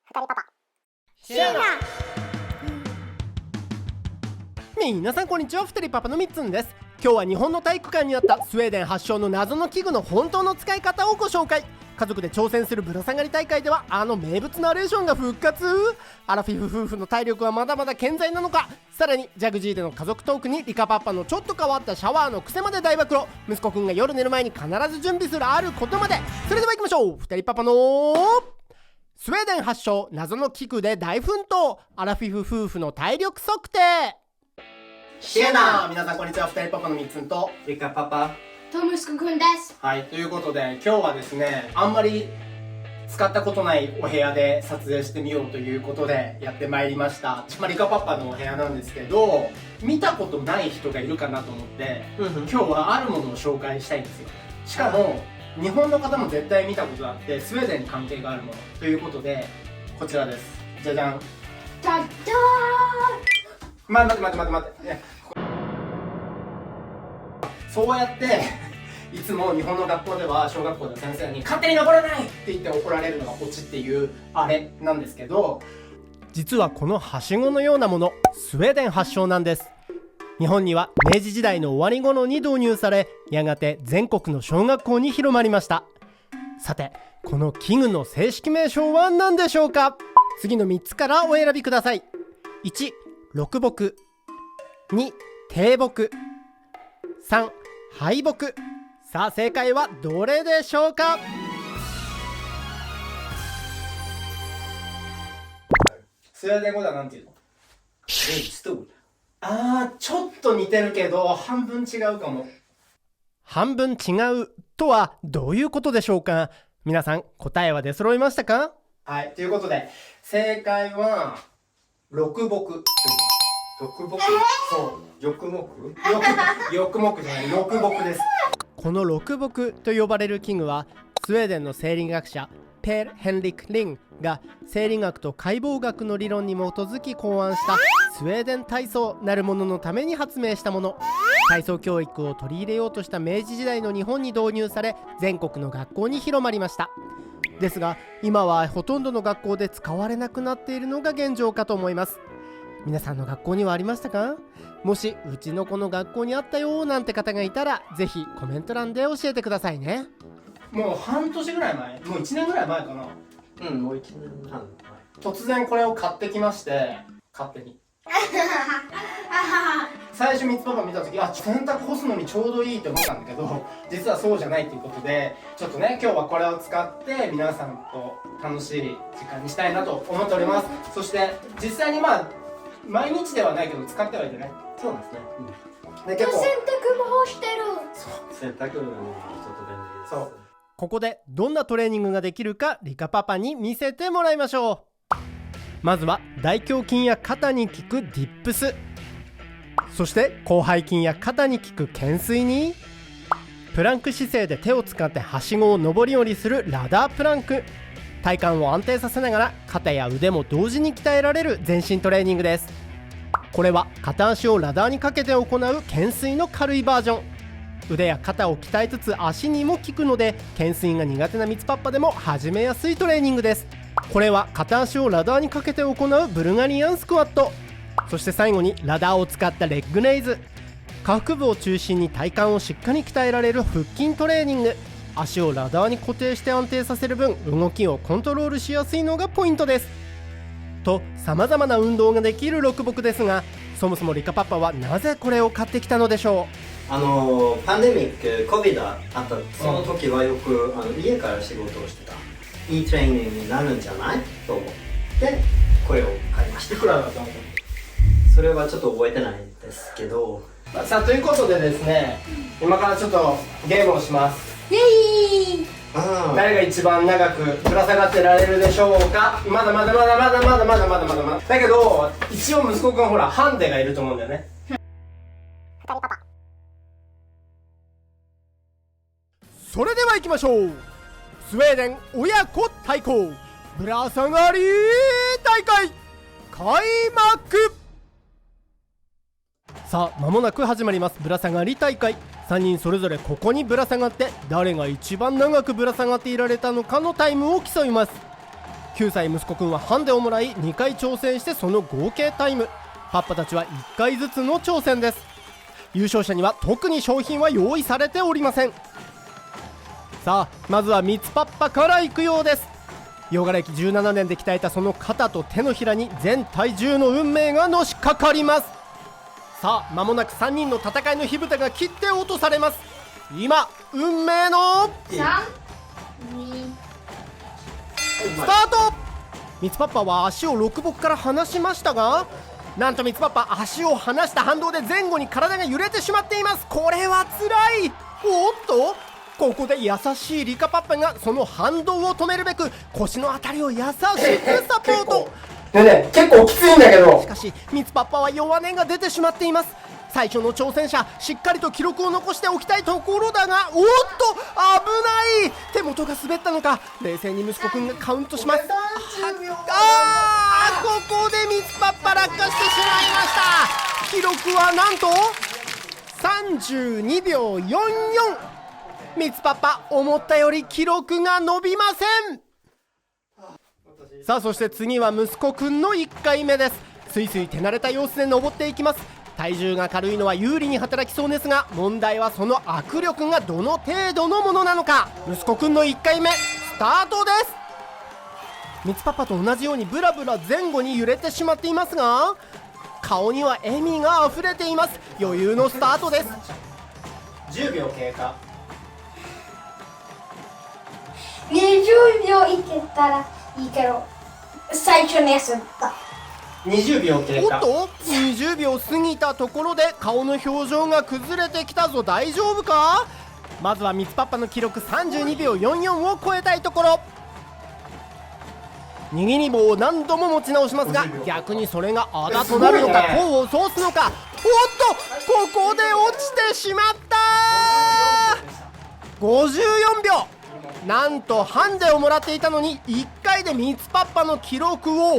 二人パパシェナ皆さんこんにちは。二人パパのみっつんです。今日は日本の体育館にあったスウェーデン発祥の謎の器具の本当の使い方をご紹介。家族で挑戦するぶら下がり大会ではあの名物ナレーションが復活。アラフィフ夫婦の体力はまだまだ健在なのか。さらにジャグジーでの家族トークにリカパッパのちょっと変わったシャワーの癖まで大暴露。息子くんが夜寝る前に必ず準備するあることまで。それでは行きましょう。二人パパのスウェーデン発祥謎の器具で大奮闘、アラフィフ夫婦の体力測定。シェナ皆さんこんにちは。二人パパのみっつんとリカパパトムスクくんです。はい、ということで今日はですね、あんまり使ったことないお部屋で撮影してみようということでやってまいりました。リカパパのお部屋なんですけど、見たことない人がいるかなと思って、今日はあるものを紹介したいんですよ。しかも日本の方も絶対見たことがあってスウェーデンに関係があるものということで、こちらです。じゃじゃん。じゃじゃ待ってそうやっていつも日本の学校では小学校で先生に勝手に登らないって言って怒られるのがオチっていうあれなんですけど、実はこのはしごのようなものスウェーデン発祥なんです。日本には明治時代の終わり頃に導入され、やがて全国の小学校に広まりました。さてこの器具の正式名称は何でしょうか。次の3つからお選びください。1、六木。2、低木。3、敗北。さあ正解はどれでしょうか。スウェーデン語では何て言うの？ちょっと似てるけど半分違うかも。半分違うとはどういうことでしょうか。皆さん答えは出揃いましたか？はい、ということで正解は六木。六木そう玉木翼木じゃない六木です。この六木と呼ばれる器具はスウェーデンの生理学者ペール・ヘンリック・リンが生理学と解剖学の理論に基づき考案したスウェーデン体操なるもののために発明したもの。体操教育を取り入れようとした明治時代の日本に導入され、全国の学校に広まりました。ですが今はほとんどの学校で使われなくなっているのが現状かと思います。皆さんの学校にはありましたか？もしうちの子の学校にあったよなんて方がいたらぜひコメント欄で教えてくださいね。もう半年ぐらい前、もう1年ぐらい前かな。もう1年半前。突然これを買ってきまして、勝手に最初ミツパパ見た時、洗濯干すのにちょうどいいって思ったんだけど、実はそうじゃないということで、ちょっとね今日はこれを使って皆さんと楽しい時間にしたいなと思っております。そして実際に毎日ではないけど使ってはいるね。そうですね。で結構洗濯も干してる。洗濯ちょっと便利です。そう。ここでどんなトレーニングができるかリカパパに見せてもらいましょう。まずは大胸筋や肩に効くディップス、そして広背筋や肩に効く懸垂に、プランク姿勢で手を使ってはしごを上り下りするラダープランク。体幹を安定させながら肩や腕も同時に鍛えられる全身トレーニングです。これは片足をラダーにかけて行う懸垂の軽いバージョン。腕や肩を鍛えつつ足にも効くので、懸垂が苦手なミツパッパでも始めやすいトレーニングです。これは片足をラダーにかけて行うブルガリアンスクワット。そして最後にラダーを使ったレッグレイズ。下腹部を中心に体幹をしっかり鍛えられる腹筋トレーニング。足をラダーに固定して安定させる分、動きをコントロールしやすいのがポイントです。と様々な運動ができる六木ですが、そもそもリカパパはなぜこれを買ってきたのでしょう。パンデミック COVID あったその時はよく家から仕事をしてた。いいトレーニングになるんじゃないと思ってこれを買いました。いくらだったの？それはちょっと覚えてないんですけど。さあということでですね、今からちょっとゲームをします。イエーイ。誰が一番長くぶら下がってられるでしょうか。まだだけど一応息子くんほらハンデがいると思うんだよね。二人パパ。それでは行きましょう。スウェーデン親子対抗ぶら下がり大会開幕。さあ間もなく始まります。ぶら下がり大会。3人それぞれここにぶら下がって誰が一番長くぶら下がっていられたのかのタイムを競います。9歳息子くんはハンデをもらい2回挑戦してその合計タイム。パッパたちは1回ずつの挑戦です。優勝者には特に商品は用意されておりません。さあまずはミツパッパから行くようです。ヨガ歴17年で鍛えたその肩と手のひらに全体重の運命がのしかかります。さあ間もなく3人の戦いの火蓋が切って落とされます。今運命の3、2、スタート。ミツパッパは足を6木から離しましたが、なんとミツパッパ足を離した反動で前後に体が揺れてしまっています。これはつらい。おっとここで優しいリカパッパがその反動を止めるべく腰のあたりを優しくサポート。ね結構きついんだけど。しかしミツパッパは弱音が出てしまっています。最初の挑戦者しっかりと記録を残しておきたいところだが、おっと危ない。手元が滑ったのか冷静に息子くんがカウントします。ここでミツパッパ落下してしまいました。記録はなんと32秒44。ミツパッパ思ったより記録が伸びません。さあそして次は息子くんの1回目です。スイスイ手慣れた様子で登っていきます。体重が軽いのは有利に働きそうですが、問題はその握力がどの程度のものなのか。息子くんの1回目スタートです。ミツパパと同じようにブラブラ前後に揺れてしまっていますが、顔には笑みが溢れています。余裕のスタートです。10秒経過。20秒いけたらいいけど、最初に休んだ。20秒経過。おっと20秒過ぎたところで顔の表情が崩れてきたぞ。大丈夫か。まずはミツパッパの記録32秒44を超えたいところ。握り棒を何度も持ち直しますが、逆にそれがあだとなるのか功を奏すのか。おっとここで落ちてしまった。54秒。なんとハンデをもらっていたのに1回でミツパッパの記録を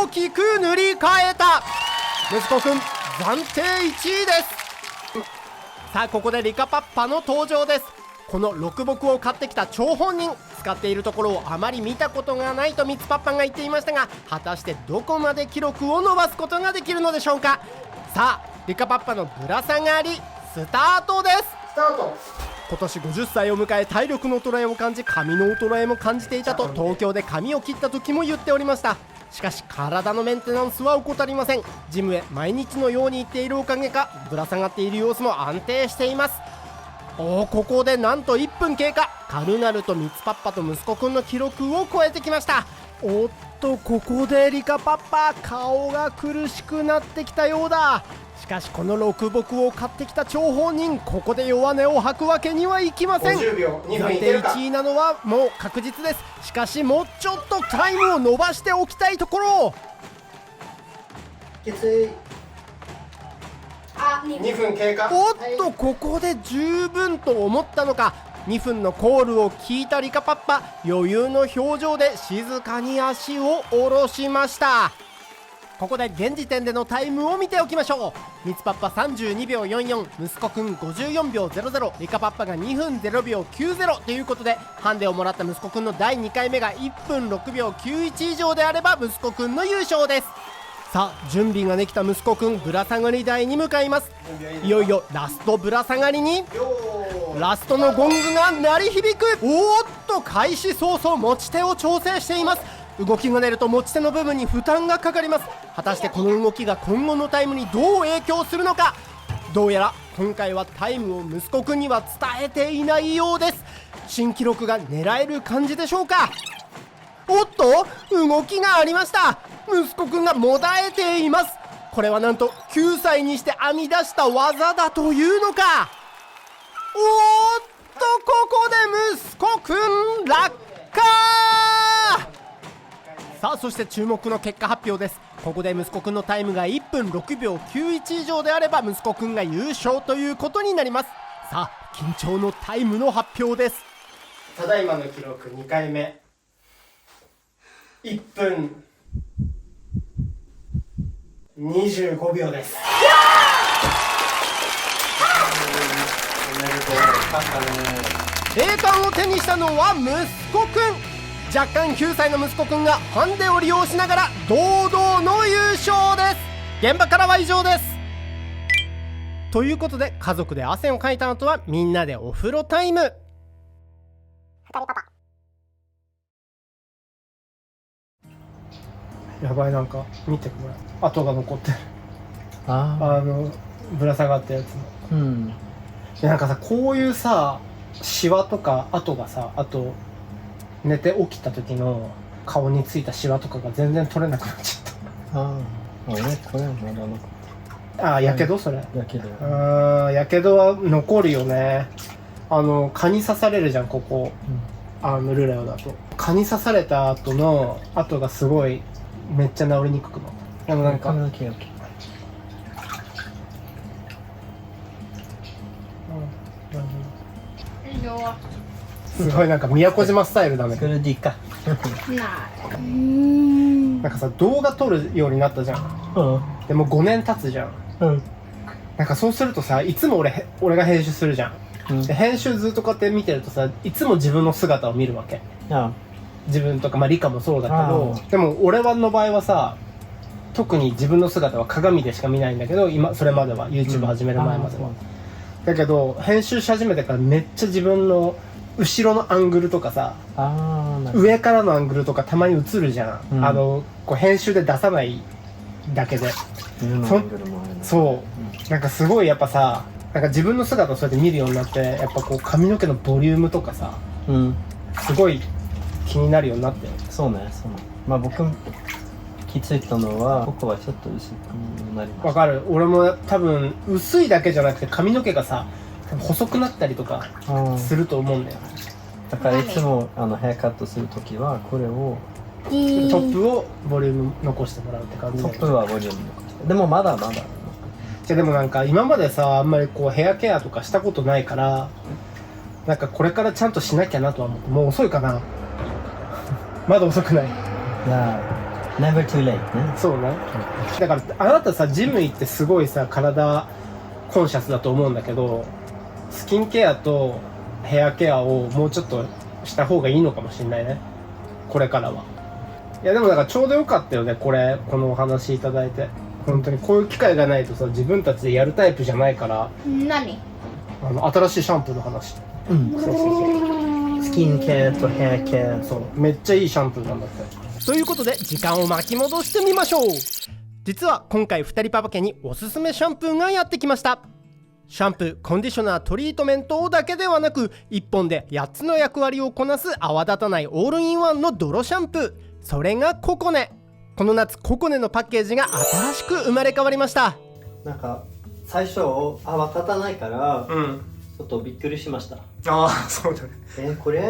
大きく塗り替えた。息子くん暫定1位です。さあここでリカパッパの登場です。この6木を買ってきた張本人、使っているところをあまり見たことがないとミツパッパが言っていましたが、果たしてどこまで記録を伸ばすことができるのでしょうか。さあリカパッパのぶら下がりスタートです。スタート。今年50歳を迎え体力の衰えを感じ髪の衰えも感じていたと東京で髪を切った時も言っておりました。しかし体のメンテナンスは怠りません。ジムへ毎日のように行っているおかげかぶら下がっている様子も安定しています。ここでなんと1分経過。軽々とミツパッパと息子くんの記録を超えてきました。おっとここでリカパッパ顔が苦しくなってきたようだ。しかしこの6木を買ってきた張本人、ここで弱音を吐くわけにはいきません。50秒2分暫定いけるか。1位なのはもう確実です。しかしもうちょっとタイムを伸ばしておきたいところ。きつい。あ、2 2分経過。おっとここで十分と思ったのか、2分のコールを聞いたリカパッパ、余裕の表情で静かに足を下ろしました。ここで現時点でのタイムを見ておきましょう。ミツパッパ32秒44、息子くん54秒00、リカパッパが2分0秒90ということで、ハンデをもらった息子くんの第2回目が1分6秒91以上であれば息子くんの優勝です。さあ準備ができた息子くん、ぶら下がり台に向かいます。いよいよラストぶら下がりにラストのゴングが鳴り響く。おっと開始早々持ち手を調整しています。動きが出ると持ち手の部分に負担がかかります。果たしてこの動きが今後のタイムにどう影響するのか。どうやら今回はタイムを息子くんには伝えていないようです。新記録が狙える感じでしょうか。おっと動きがありました。息子くんがもだえています。これはなんと9歳にして編み出した技だというのか。おーっとここで息子くん落下。さあそして注目の結果発表です。ここで息子くんのタイムが1分6秒91以上であれば息子くんが優勝ということになります。さあ緊張のタイムの発表です。ただいまの記録2回目1分25秒です。おめでとう。勝ったね。栄冠を手にしたのは息子くん。若干9歳の息子くんがハンデを利用しながら堂々の優勝です。現場からは以上です。ということで家族で汗をかいた後はみんなでお風呂タイム。やばい、なんか見てこれ跡が残ってる。ぶら下がったやつの。でなんかさ、こういうさシワとか跡がさ、あと寝て起きた時の顔についたシワとかが全然取れなくなっちゃった。これはまだ残ってる。やけどそれ。やけど。やけどは残るよね。蚊に刺されるじゃん、ここ。ルレオだと蚊に刺された後の跡がすごいめっちゃ治りにくくなった。でもなんか髪の毛がすごいなんか宮古島スタイルだね。それでいいか。なんかさ、動画撮るようになったじゃん。でも5年経つじゃん。なんかそうするとさ、いつも俺が編集するじゃん。で編集ずっとこうやって見てるとさ、いつも自分の姿を見るわけ。自分とか、まあ理科もそうだけど、でも俺の場合はさ、特に自分の姿は鏡でしか見ないんだけど、それまでは YouTube 始める前までは。だけど編集し始めてからめっちゃ自分の後ろのアングルとかさ、上からのアングルとかたまに映るじゃん。こう編集で出さないだけで。そう、なんかすごいやっぱさ、なんか自分の姿をそうやって見るようになって、やっぱこう髪の毛のボリュームとかさ、すごい気になるようになって。そうね。まあ僕気づいたのは、ここはちょっと薄くなりました。わかる。俺も多分薄いだけじゃなくて髪の毛がさ細くなったりとかすると思うんだよ。だからいつもヘアカットするときはこれをトップをボリューム残してもらうって感じ。トップはボリューム残して。でもまだでもなんか今までさ、あんまりこうヘアケアとかしたことないから、なんかこれからちゃんとしなきゃなとは思って。もう遅いかな。まだ遅くない。Never too late ね。そうね。だからあなたさ、ジム行ってすごいさ体コンシャスだと思うんだけど、スキンケアとヘアケアをもうちょっとした方がいいのかもしれないね、これからは。いやでもだからちょうどよかったよね、このお話いただいて。本当にこういう機会がないとさ、自分たちでやるタイプじゃないから。何？新しいシャンプーの話。スキンケアとヘアケア。そう、めっちゃいいシャンプーなんだって。ということで時間を巻き戻してみましょう。実は今回2人パパ家におすすめシャンプーがやってきました。シャンプー、コンディショナー、トリートメントだけではなく、1本で8つの役割をこなす泡立たないオールインワンの泥シャンプー、それがココネ。この夏ココネのパッケージが新しく生まれ変わりました。なんか最初泡立たないから、ちょっとびっくりしました。そうだね。これ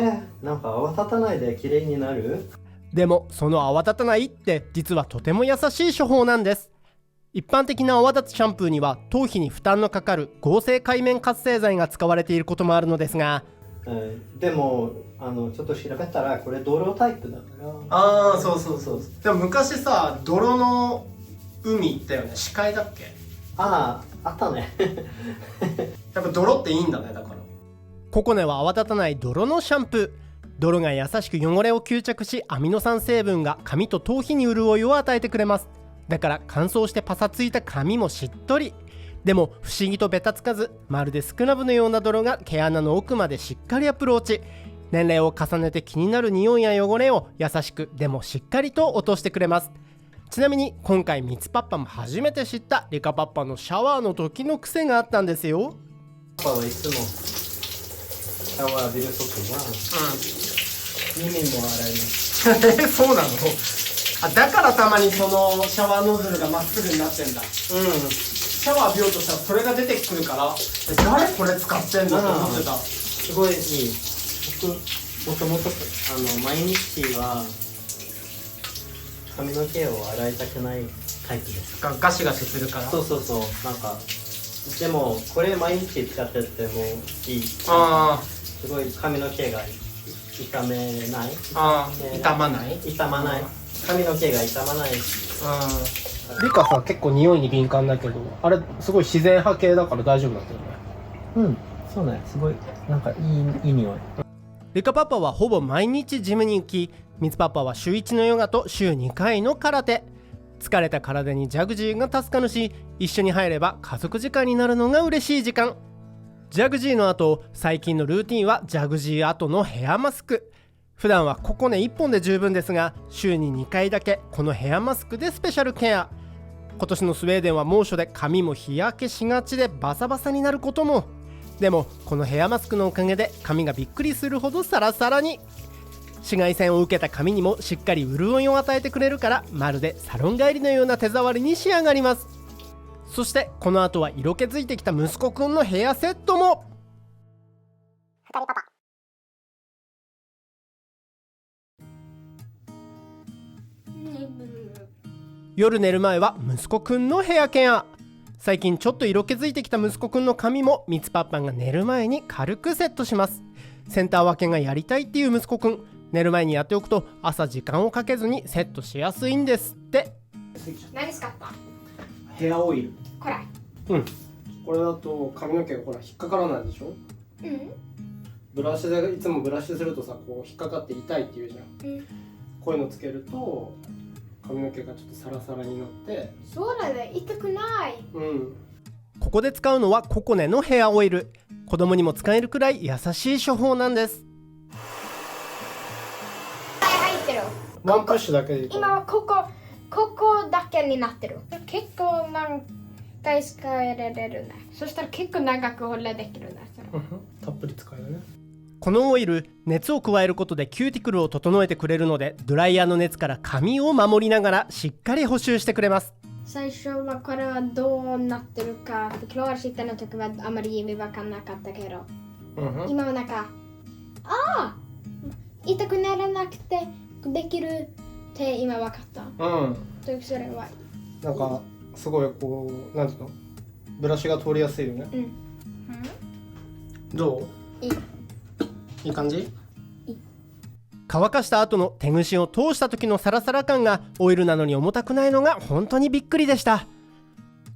なんか泡立たないで綺麗になる？でもその泡立たないって実はとても優しい処方なんです。一般的な泡立つシャンプーには頭皮に負担のかかる合成界面活性剤が使われていることもあるのですが、でもちょっと調べたらこれ泥タイプだから。そうでも昔さ、泥の海行ったよね。視界だっけ？あったね。やっぱ泥っていいんだね。だからココネは泡立たない泥のシャンプー。泥が優しく汚れを吸着し、アミノ酸成分が髪と頭皮に潤いを与えてくれます。だから乾燥してパサついた髪もしっとり。でも不思議とベタつかず、まるでスクラブのような泥が毛穴の奥までしっかりアプローチ。年齢を重ねて気になる匂いや汚れを優しくでもしっかりと落としてくれます。ちなみに今回ミツパッパも初めて知ったリカパッパのシャワーの時の癖があったんですよ。パパはいつもシャワー浴びるときは、耳も洗います。そうなの？だからたまにそのシャワーノズルがまっすぐになってんだ。シャワー浴びようとしたらそれが出てくるから、誰これ使ってんのって思ってた。すごいいい。僕もともと毎日は髪の毛を洗いたくないタイプです。ガシガシするから。そうなんかでもこれ毎日使っててもいい。すごい髪の毛が傷めない。傷まない。髪の毛が傷まない。リカさ、結構匂いに敏感だけど、あれすごい自然派系だから大丈夫だったよね。そうね。すごいなんかいい匂い。リカパパはほぼ毎日ジムに行き、みつパパは週1のヨガと週2回の空手。疲れた体にジャグジーが助かるし、一緒に入れば家族時間になるのが嬉しい時間。ジャグジーの後、最近のルーティンはジャグジー後のヘアマスク。普段はココネ1本で十分ですが、週に2回だけこのヘアマスクでスペシャルケア。今年のスウェーデンは猛暑で髪も日焼けしがちでバサバサになることも。でもこのヘアマスクのおかげで髪がびっくりするほどサラサラに。紫外線を受けた髪にもしっかり潤いを与えてくれるから、まるでサロン帰りのような手触りに仕上がります。そしてこの後は色気づいてきた息子くんのヘアセットも。夜寝る前は息子くんのヘアケア。最近ちょっと色気づいてきた息子くんの髪もみつパパが寝る前に軽くセットします。センター分けがやりたいっていう息子くん、寝る前にやっておくと朝時間をかけずにセットしやすいんですって。何使った？ヘアオイル。これ。これだと髪の毛がほら引っかからないでしょ。ブラシでいつもブラシするとさ、こう引っかかって痛いって言うじゃん。こういうのつけると髪の毛がちょっとサラサラになって。そうだね、痛くない。ここで使うのはココネのヘアオイル。子供にも使えるくらい優しい処方なんです。入ってる。ワンプッシュだけでいい。今はここだけになってる。結構何回使えられるね。そしたら結構長く保冷できるね。たっぷり使えるね。このオイル、熱を加えることでキューティクルを整えてくれるので、ドライヤーの熱から髪を守りながらしっかり補修してくれます。最初はこれはどうなってるかförklaraしてたの時はあまり意味わかんなかったけど、今はなんか痛くならなくてできるって今わかった。それはなんかすごいこう、なんていうの、ブラシが通りやすいよね。どう？いい感じ？乾かした後の手ぐしを通した時のサラサラ感がオイルなのに重たくないのが本当にびっくりでした。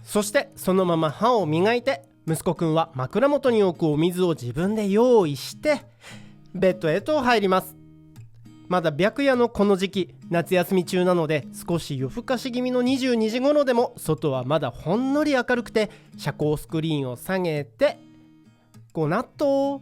そしてそのまま歯を磨いて、息子くんは枕元に置くお水を自分で用意してベッドへと入ります。まだ白夜のこの時期、夏休み中なので少し夜更かし気味の22時頃でも外はまだほんのり明るくて、遮光スクリーンを下げてご納豆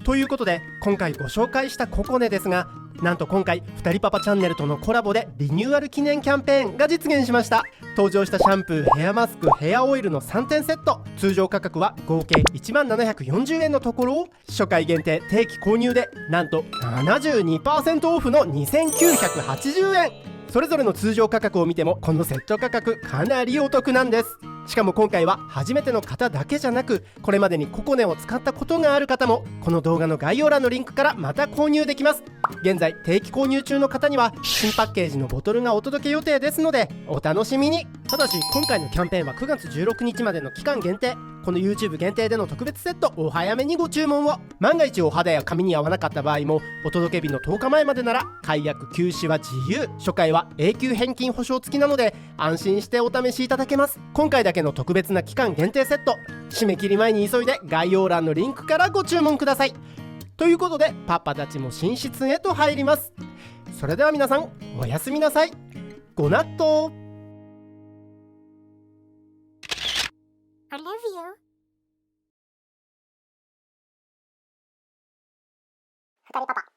ということで、今回ご紹介したココネですが、なんと今回2人パパチャンネルとのコラボでリニューアル記念キャンペーンが実現しました。登場したシャンプー、ヘアマスク、ヘアオイルの3点セット、通常価格は合計1740円のところを、初回限定定期購入でなんと 72% オフの2980円。それぞれの通常価格を見てもこのセット価格かなりお得なんです。しかも今回は初めての方だけじゃなく、これまでにココネを使ったことがある方もこの動画の概要欄のリンクからまた購入できます。現在定期購入中の方には新パッケージのボトルがお届け予定ですのでお楽しみに。ただし今回のキャンペーンは9月16日までの期間限定。この YouTube 限定での特別セット、お早めにご注文を。万が一お肌や髪に合わなかった場合もお届け日の10日前までなら解約休止は自由。初回は永久返金保証付きなので安心してお試しいただけます。今回だけの特別な期間限定セット、締め切り前に急いで概要欄のリンクからご注文ください。ということでパパたちも寝室へと入ります。それでは皆さんおやすみなさい。ご納豆。I love you. 二人パパ。